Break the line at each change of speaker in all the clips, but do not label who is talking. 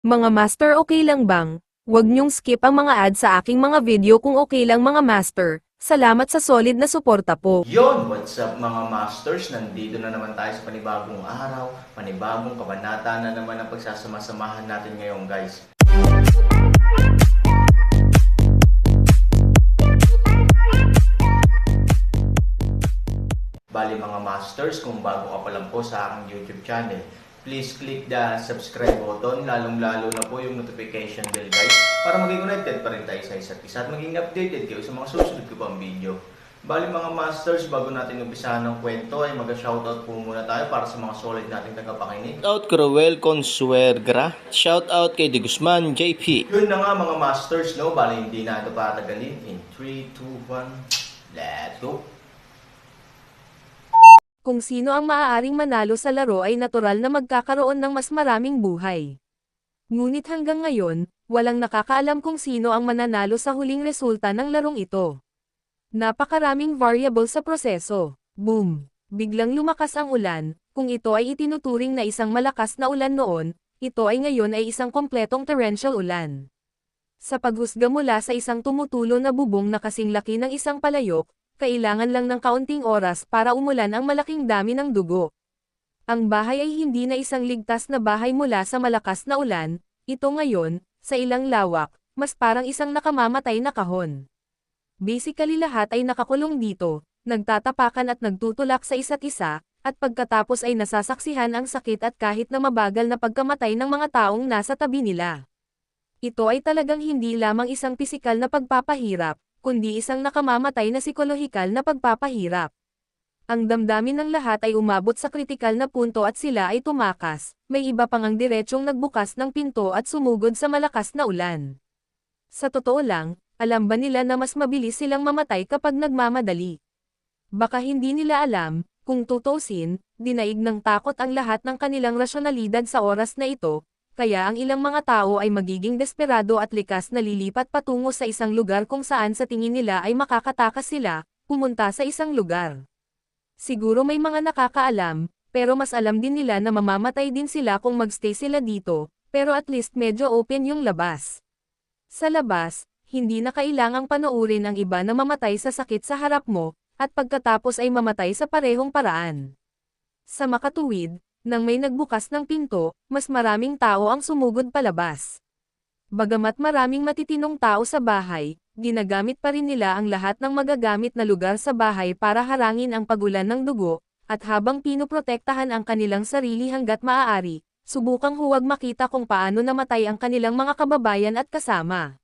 Mga master, okay lang bang? Huwag niyong skip ang mga ads sa aking mga video kung okay lang mga master. Salamat sa solid na suporta po.
Yon, what's up mga masters? Nandito na naman tayo sa panibagong araw, panibagong kabanata na naman ang pagsasama-samahan natin ngayon guys. Bali mga masters, kung bago ka pa lang po sa aking YouTube channel, please click the subscribe button, lalong-lalo na po yung notification bell guys, para maging connected pa rin tayo sa isa't isa at maging updated kayo sa mga susunod ko pang video. Bali mga masters, bago natin umpisahan ng kwento ay mag-shoutout po muna tayo para sa mga solid nating tagapakinig.
Shoutout Cruel Consuegra. Shoutout kay De Guzman JP.
Yun na nga mga masters, no? Bali hindi na ito patagalin. In 3, 2, 1, let's go!
Kung sino ang maaaring manalo sa laro ay natural na magkakaroon ng mas maraming buhay. Ngunit hanggang ngayon, walang nakakaalam kung sino ang mananalo sa huling resulta ng larong ito. Napakaraming variable sa proseso. Boom! Biglang lumakas ang ulan. Kung ito ay itinuturing na isang malakas na ulan noon, ito ay ngayon ay isang kompletong torrential ulan. Sa paghusga mula sa isang tumutulo na bubong na kasing laki ng isang palayok, kailangan lang ng kaunting oras para umulan ang malaking dami ng dugo. Ang bahay ay hindi na isang ligtas na bahay mula sa malakas na ulan, ito ngayon, sa ilang lawak, mas parang isang nakamamatay na kahon. Basically lahat ay nakakulong dito, nagtatapakan at nagtutulak sa isa't isa, at pagkatapos ay nasasaksihan ang sakit at kahit na mabagal na pagkamatay ng mga taong nasa tabi nila. Ito ay talagang hindi lamang isang pisikal na pagpapahirap, kundi isang nakamamatay na psikolohikal na pagpapahirap. Ang damdamin ng lahat ay umabot sa kritikal na punto at sila ay tumakas, may iba pang ang diretsong nagbukas ng pinto at sumugod sa malakas na ulan. Sa totoo lang, alam ba nila na mas mabilis silang mamatay kapag nagmamadali? Baka hindi nila alam, kung tutusin, dinaig ng takot ang lahat ng kanilang rasyonalidad sa oras na ito, kaya ang ilang mga tao ay magiging desperado at likas na lilipat patungo sa isang lugar kung saan sa tingin nila ay makakatakas sila, pumunta sa isang lugar. Siguro may mga nakakaalam, pero mas alam din nila na mamamatay din sila kung magstay sila dito, pero at least medyo open yung labas. Sa labas, hindi na kailangang panoorin ang iba na mamatay sa sakit sa harap mo, at pagkatapos ay mamatay sa parehong paraan. Sa makatuwid, nang may nagbukas ng pinto, mas maraming tao ang sumugod palabas. Bagamat maraming matitinong tao sa bahay, ginagamit pa rin nila ang lahat ng magagamit na lugar sa bahay para harangin ang pagulan ng dugo, at habang pinoprotektahan ang kanilang sarili hanggat maaari, subukang huwag makita kung paano namatay ang kanilang mga kababayan at kasama.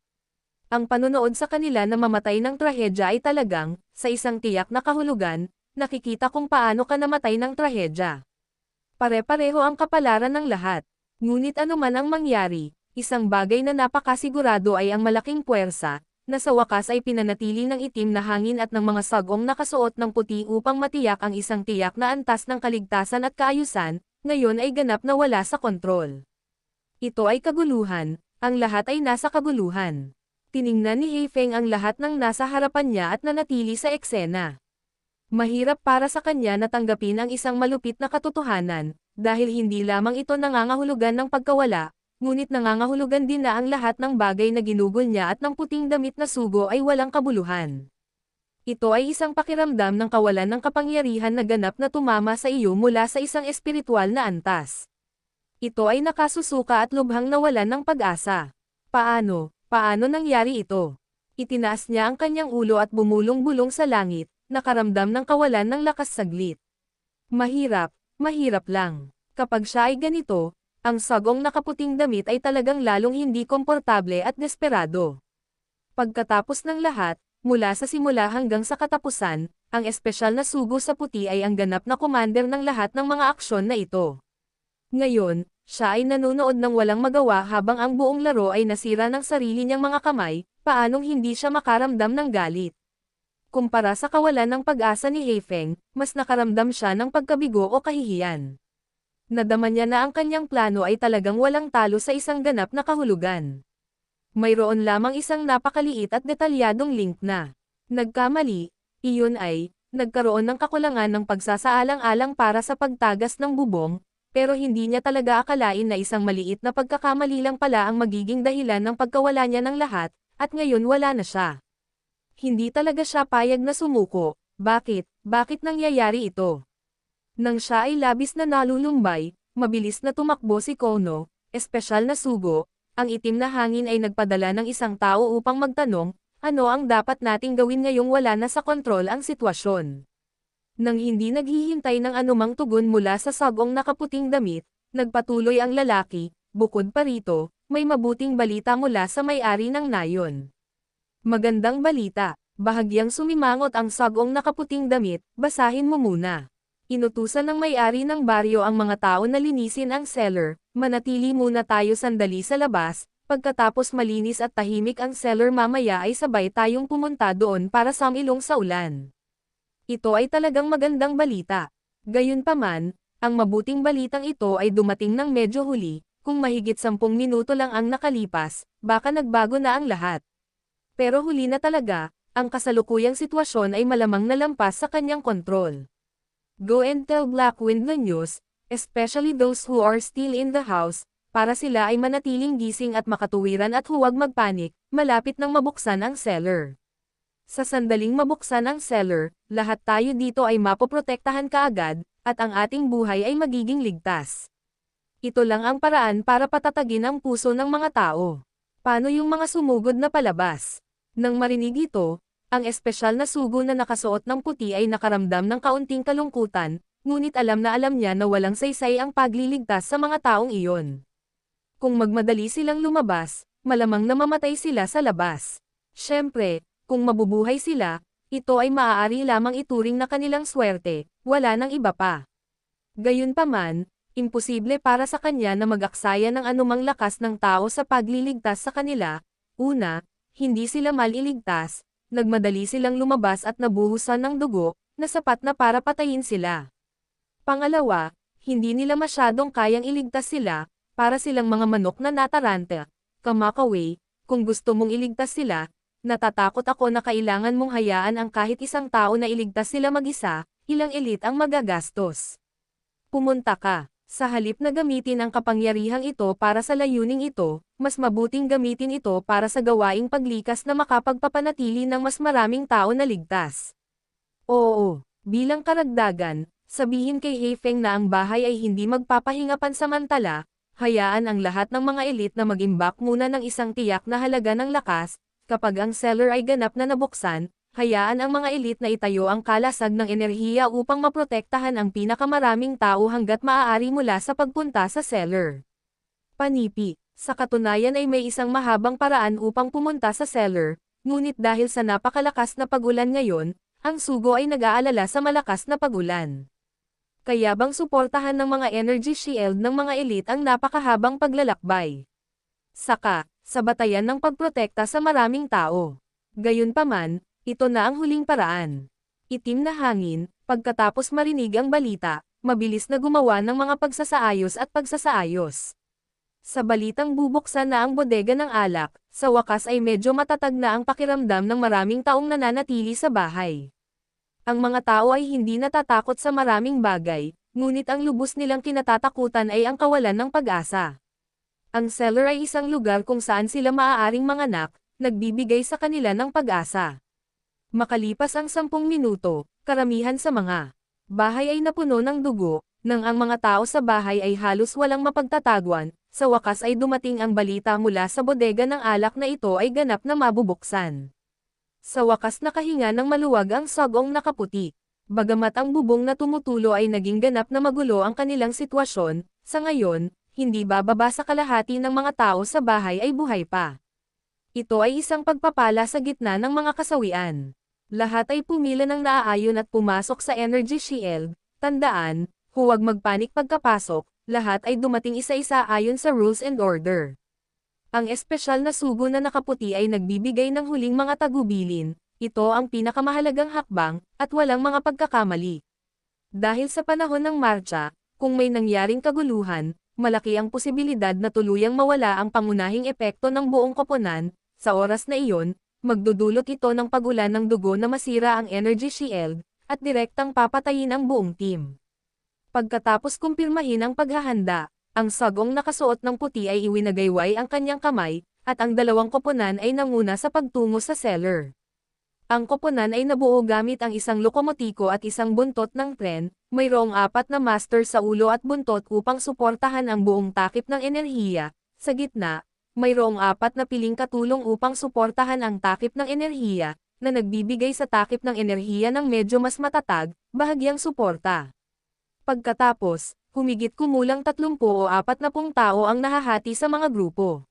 Ang panunood sa kanila na mamatay ng trahedya ay talagang, sa isang tiyak na kahulugan, nakikita kung paano ka namatay ng trahedya. Pare-pareho ang kapalaran ng lahat. Ngunit anuman ang mangyari, isang bagay na napakasigurado ay ang malaking puwersa, na sa wakas ay pinanatili ng itim na hangin at ng mga sagong nakasuot ng puti upang matiyak ang isang tiyak na antas ng kaligtasan at kaayusan, ngayon ay ganap na wala sa kontrol. Ito ay kaguluhan, ang lahat ay nasa kaguluhan. Tiningnan ni Heifeng ang lahat ng nasa harapan niya at nanatili sa eksena. Mahirap para sa kanya na tanggapin ang isang malupit na katotohanan, dahil hindi lamang ito nangangahulugan ng pagkawala, ngunit nangangahulugan din na ang lahat ng bagay na ginugol niya at ng puting damit na sugo ay walang kabuluhan. Ito ay isang pakiramdam ng kawalan ng kapangyarihan na ganap na tumama sa iyo mula sa isang espiritual na antas. Ito ay nakasusuka at lubhang nawalan ng pag-asa. Paano nangyari ito? Itinaas niya ang kanyang ulo at bumulong-bulong sa langit, nakaramdam ng kawalan ng lakas saglit. Mahirap lang. Kapag siya ay ganito, ang sagong nakaputing damit ay talagang lalong hindi komportable at desperado. Pagkatapos ng lahat, mula sa simula hanggang sa katapusan, ang espesyal na sugo sa puti ay ang ganap na commander ng lahat ng mga aksyon na ito. Ngayon, siya ay nanonood ng walang magawa habang ang buong laro ay nasira ng sarili niyang mga kamay, paanong hindi siya makaramdam ng galit. Kumpara sa kawalan ng pag-asa ni Heifeng, mas nakaramdam siya ng pagkabigo o kahihiyan. Nadama niya na ang kanyang plano ay talagang walang talo sa isang ganap na kahulugan. Mayroon lamang isang napakaliit at detalyadong link na nagkamali, iyon ay, nagkaroon ng kakulangan ng pagsasaalang-alang para sa pagtagas ng bubong, Pero hindi niya talaga akalain na isang maliit na pagkakamali lang pala ang magiging dahilan ng pagkawala niya ng lahat, at ngayon wala na siya. Hindi talaga siya payag na sumuko. Bakit? Bakit nangyayari ito? Nang siya ay labis na nalulumbay, mabilis na tumakbo si Kono, espesyal na sugo, ang itim na hangin ay nagpadala ng isang tao upang magtanong, ano ang dapat nating gawin ngayong wala na sa kontrol ang sitwasyon. Nang hindi naghihintay ng anumang tugon mula sa sagong nakaputing damit, nagpatuloy ang lalaki, bukod pa rito, may mabuting balita mula sa may-ari ng nayon. Magandang balita, bahagyang sumimangot ang sagong nakaputing damit, basahin mo muna. Inutusan ng may-ari ng baryo ang mga tao na linisin ang cellar, manatili muna tayo sandali sa labas, pagkatapos malinis at tahimik ang cellar mamaya ay sabay tayong pumunta doon para samilong sa ulan. Ito ay talagang magandang balita. Gayunpaman, ang mabuting balitang ito ay dumating ng medyo huli, kung mahigit 10 minuto lang ang nakalipas, baka nagbago na ang lahat. Pero huli na talaga, ang kasalukuyang sitwasyon ay malamang nalampas sa kanyang kontrol. Go and tell Blackwind the news, especially those who are still in the house, para sila ay manatiling gising at makatuwiran at huwag magpanik, malapit nang mabuksan ang cellar. Sa sandaling mabuksan ang cellar, lahat tayo dito ay mapoprotektahan kaagad, at ang ating buhay ay magiging ligtas. Ito lang ang paraan para patatagin ang puso ng mga tao. Paano yung mga sumugod na palabas? Nang marinig ito, ang espesyal na sugo na nakasuot ng puti ay nakaramdam ng kaunting kalungkutan, ngunit alam niya na walang saysay ang pagliligtas sa mga taong iyon. Kung magmadali silang lumabas, malamang namamatay sila sa labas. Siyempre, kung mabubuhay sila, ito ay maaari lamang ituring na kanilang swerte, wala nang iba pa. Gayunpaman, imposible para sa kanya na mag-aksaya ng anumang lakas ng tao sa pagliligtas sa kanila. Una, hindi sila maliligtas, nagmadali silang lumabas at nabuhusan ng dugo, na sapat na para patayin sila. Pangalawa, hindi nila masyadong kayang iligtas sila, para silang mga manok na nataranta. Kamakaway, kung gusto mong iligtas sila, natatakot ako na kailangan mong hayaan ang kahit isang tao na iligtas sila mag-isa, ilang elit ang magagastos. Pumunta ka. Sa halip na gamitin ang kapangyarihang ito para sa layuning ito, mas mabuting gamitin ito para sa gawaing paglikas na makapagpapanatili ng mas maraming tao na ligtas. Oo, bilang karagdagan, sabihin kay Hefeng na ang bahay ay hindi magpapahinga pansamantala, hayaan ang lahat ng mga elit na mag-imbak muna ng isang tiyak na halaga ng lakas. Kapag ang cellar ay ganap na nabuksan, hayaan ang mga elit na itayo ang kalasag ng enerhiya upang maprotektahan ang pinakamaraming tao hanggat maaari mula sa pagpunta sa cellar. Panipi, sa katunayan ay may isang mahabang paraan upang pumunta sa cellar, ngunit dahil sa napakalakas na pagulan ngayon, ang sugo ay nag-aalala sa malakas na pagulan. Kaya bang suportahan ng mga energy shield ng mga elit ang napakahabang paglalakbay? Saka, sa batayan ng pagprotekta sa maraming tao. Gayunpaman, ito na ang huling paraan. Itim na hangin, pagkatapos marinig ang balita, mabilis na gumawa ng mga pagsasaayos at pagsasaayos. Sa balitang bubuksan na ang bodega ng alak, sa wakas ay medyo matatag na ang pakiramdam ng maraming taong nananatili sa bahay. Ang mga tao ay hindi natatakot sa maraming bagay, ngunit ang lubos nilang kinatatakutan ay ang kawalan ng pag-asa. Ang cellar ay isang lugar kung saan sila maaaring manganak, nagbibigay sa kanila ng pag-asa. Makalipas ang 10 minuto, karamihan sa mga bahay ay napuno ng dugo, nang ang mga tao sa bahay ay halos walang mapagtatagwan, sa wakas ay dumating ang balita mula sa bodega ng alak na ito ay ganap na mabubuksan. Sa wakas nakahinga ng maluwag ang sagong nakaputi. Bagamat ang bubong na tumutulo ay naging ganap na magulo ang kanilang sitwasyon, sa ngayon, hindi bababa sa kalahati ng mga tao sa bahay ay buhay pa. Ito ay isang pagpapala sa gitna ng mga kasawian. Lahat ay pumila ng naaayon at pumasok sa energy shield. Tandaan, huwag magpanik pagkapasok, lahat ay dumating isa-isa ayon sa rules and order. Ang espesyal na sugo na nakaputi ay nagbibigay ng huling mga tagubilin. Ito ang pinakamahalagang hakbang, at walang mga pagkakamali. Dahil sa panahon ng marcha, kung may nangyaring kaguluhan, malaki ang posibilidad na tuluyang mawala ang pangunahing epekto ng buong koponan. Sa oras na iyon, magdudulot ito ng pagulan ng dugo na masira ang energy shield, at direktang papatayin ang buong team. Pagkatapos kumpirmahin ang paghahanda, ang sagong nakasuot ng puti ay iwinagayway ang kanyang kamay, at ang dalawang koponan ay nanguna sa pagtungo sa cellar. Ang koponan ay nabuo gamit ang isang lokomotiko at isang buntot ng tren, mayroong 4 na master sa ulo at buntot upang suportahan ang buong takip ng enerhiya. Sa gitna, mayroong 4 na piling katulong upang suportahan ang takip ng enerhiya, na nagbibigay sa takip ng enerhiya ng medyo mas matatag, bahagyang suporta. Pagkatapos, humigit kumulang 30 o 40 tao ang nahahati sa mga grupo.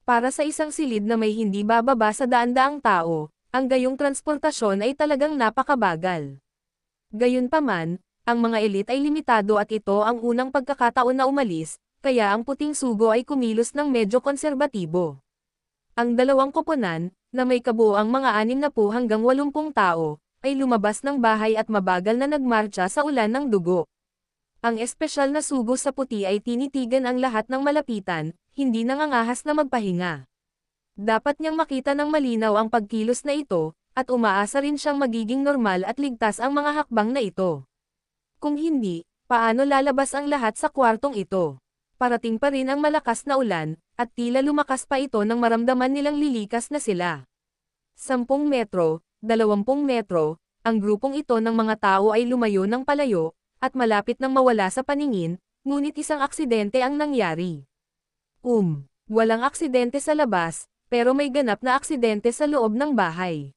Para sa isang silid na may hindi bababa sa daan-daang tao, ang gayong transportasyon ay talagang napakabagal. Gayunpaman, ang mga elite ay limitado at ito ang unang pagkakataon na umalis, kaya ang puting sugo ay kumilos ng medyo konserbatibo. Ang dalawang koponan, na may kabuoang mga 60 hanggang 80 tao, ay lumabas ng bahay at mabagal na nagmarcha sa ulan ng dugo. Ang espesyal na sugo sa puti ay tinitigan ang lahat ng malapitan, hindi nangangahas na magpahinga. Dapat niyang makita ng malinaw ang pagkilos na ito, at umaasa rin siyang magiging normal at ligtas ang mga hakbang na ito. Kung hindi, paano lalabas ang lahat sa kwartong ito? Parating pa rin ang malakas na ulan, at tila lumakas pa ito nang maramdaman nilang lilikas na sila. 10 metro, 20 metro, ang grupong ito ng mga tao ay lumayo ng palayo, at malapit nang mawala sa paningin, ngunit isang aksidente ang nangyari. Walang aksidente sa labas, pero may ganap na aksidente sa loob ng bahay.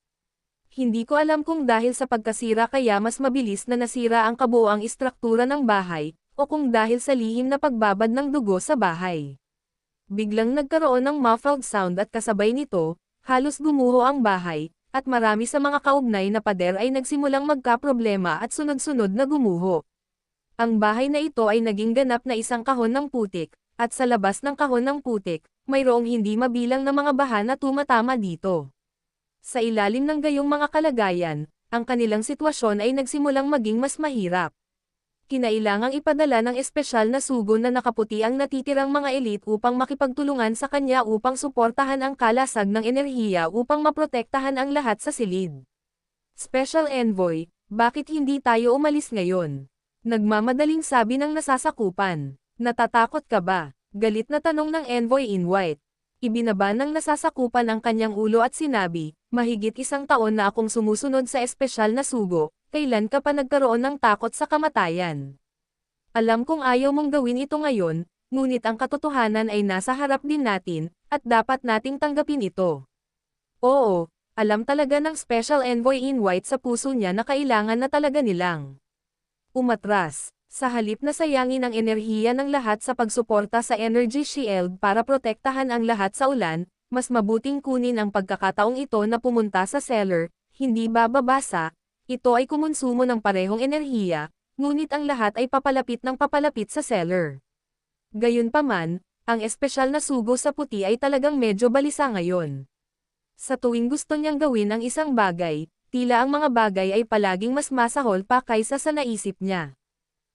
Hindi ko alam kung dahil sa pagkasira kaya mas mabilis na nasira ang kabuoang istruktura ng bahay, o kung dahil sa lihim na pagbabad ng dugo sa bahay. Biglang nagkaroon ng muffled sound at kasabay nito, halos gumuho ang bahay, at marami sa mga kaugnay na pader ay nagsimulang magkaproblema at sunod-sunod na gumuho. Ang bahay na ito ay naging ganap na isang kahon ng putik, at sa labas ng kahon ng putik, mayroong hindi mabilang na mga baha na tumatama dito. Sa ilalim ng gayong mga kalagayan, ang kanilang sitwasyon ay nagsimulang maging mas mahirap. Kinailangang ipadala ng espesyal na sugo na nakaputi ang natitirang mga elite upang makipagtulungan sa kanya upang suportahan ang kalasag ng enerhiya upang maprotektahan ang lahat sa silid. Special Envoy, bakit hindi tayo umalis ngayon? Nagmamadaling sabi ng nasasakupan. Natatakot ka ba? Galit na tanong ng Envoy in White. Ibinaba ng nasasakupan ang kanyang ulo at sinabi, mahigit 1 taon na akong sumusunod sa espesyal na sugo, kailan ka pa nagkaroon ng takot sa kamatayan? Alam kong ayaw mong gawin ito ngayon, ngunit ang katotohanan ay nasa harap din natin, at dapat nating tanggapin ito. Oo, alam talaga ng Special Envoy in White sa puso niya na kailangan na talaga nilang umatras. Sa halip na sayangin ang enerhiya ng lahat sa pagsuporta sa energy shield para protektahan ang lahat sa ulan, mas mabuting kunin ang pagkakataong ito na pumunta sa cellar, hindi bababasa, ito ay kumonsumo ng parehong enerhiya, ngunit ang lahat ay papalapit ng papalapit sa cellar. Gayunpaman, ang espesyal na sugo sa puti ay talagang medyo balisa ngayon. Sa tuwing gusto niyang gawin ang isang bagay, tila ang mga bagay ay palaging mas masahol pa kaysa sa naisip niya.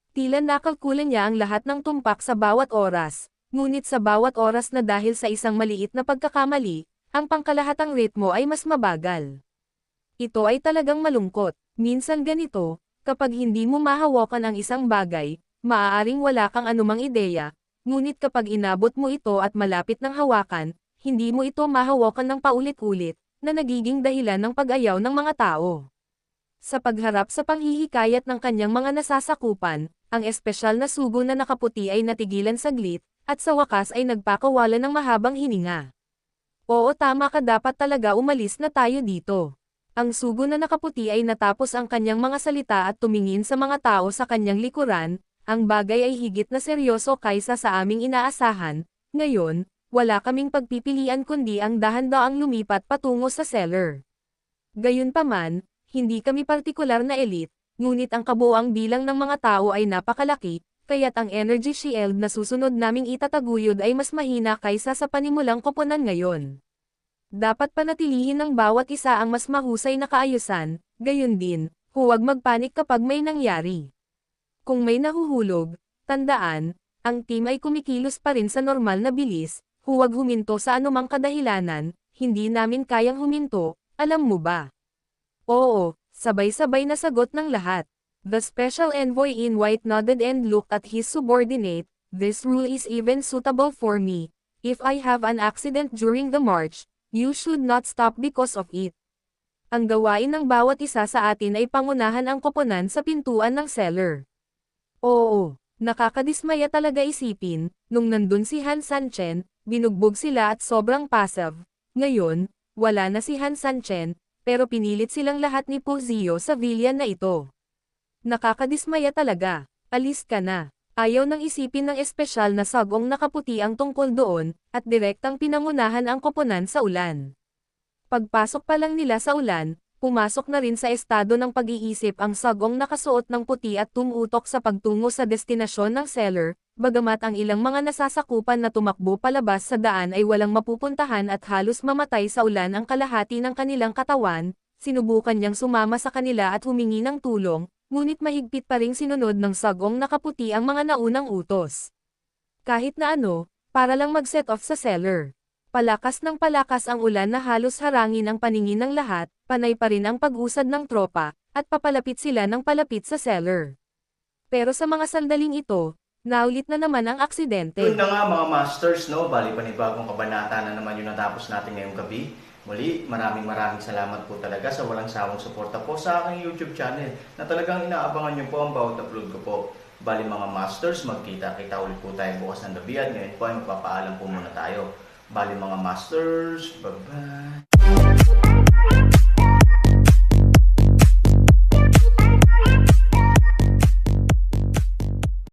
Tila nakalkulan niya ang lahat ng tumpak sa bawat oras, ngunit sa bawat oras na dahil sa isang maliit na pagkakamali, ang pangkalahatang ritmo ay mas mabagal. Ito ay talagang malungkot. Minsan ganito, kapag hindi mo mahawakan ang isang bagay, maaaring wala kang anumang ideya, ngunit kapag inabot mo ito at malapit ng hawakan, hindi mo ito mahawakan ng paulit-ulit, na nagiging dahilan ng pag-ayaw ng mga tao. Sa pagharap sa panghihikayat ng kanyang mga nasasakupan, ang espesyal na sugo na nakaputi ay natigilan saglit, at sa wakas ay nagpakawala ng mahabang hininga. Oo, tama ka, dapat talaga umalis na tayo dito. Ang sugo na nakaputi ay natapos ang kanyang mga salita at tumingin sa mga tao sa kanyang likuran, ang bagay ay higit na seryoso kaysa sa aming inaasahan, ngayon, wala kaming pagpipilian kundi ang dahan-daang lumipat patungo sa cellar. Gayunpaman, hindi kami partikular na elite, ngunit ang kabuoang bilang ng mga tao ay napakalaki, kaya't ang energy shield na susunod naming itataguyod ay mas mahina kaysa sa panimulang koponan ngayon. Dapat panatilihin ng bawat isa ang mas mahusay na kaayusan, gayon din, huwag magpanik kapag may nangyari. Kung may nahuhulog, tandaan, ang team ay kumikilos pa rin sa normal na bilis, huwag huminto sa anumang kadahilanan, hindi namin kayang huminto, alam mo ba? Oo, sabay-sabay na sagot ng lahat. The special envoy in white nodded and looked at his subordinate. This rule is even suitable for me. If I have an accident during the march, you should not stop because of it. Ang gawain ng bawat isa sa atin ay pangunahan ang koponan sa pintuan ng cellar. Oo, nakakadismaya talaga isipin, nung nandun si Han Sanchen, binugbog sila at sobrang passive. Ngayon, wala na si Han Sanchen, pero pinilit silang lahat ni Pu Zio sa villan na ito. Nakakadismaya talaga. Alis ka na. Ayaw nang isipin ng espesyal na sagong nakaputi ang tungkol doon, at direktang pinangunahan ang koponan sa ulan. Pagpasok pa lang nila sa ulan, pumasok na rin sa estado ng pag-iisip ang sagong nakasuot ng puti at tumutok sa pagtungo sa destinasyon ng cellar, bagamat ang ilang mga nasasakupan na tumakbo palabas sa daan ay walang mapupuntahan at halos mamatay sa ulan ang kalahati ng kanilang katawan, sinubukan niyang sumama sa kanila at humingi ng tulong, ngunit mahigpit pa ring sinunod ng sagong nakaputi ang mga naunang utos. Kahit na ano, para lang mag-set off sa cellar. Palakas ng palakas ang ulan na halos harangin ang paningin ng lahat, panay pa rin ang pag-usad ng tropa, at papalapit sila ng palapit sa cellar. Pero sa mga sandaling ito, naulit na naman ang aksidente.
Yun na nga mga masters, no? Bali panibagong kabanata na naman yung natapos natin ngayong gabi. Muli, maraming salamat po talaga sa walang sawang suporta po sa aking YouTube channel na talagang inaabangan nyo po ang bawat upload ko po. Bali mga masters, magkita-kita ulit po tayo bukas ng gabi at ngayon po ay magpapaalam po muna tayo. Bali mga masters, bye-bye!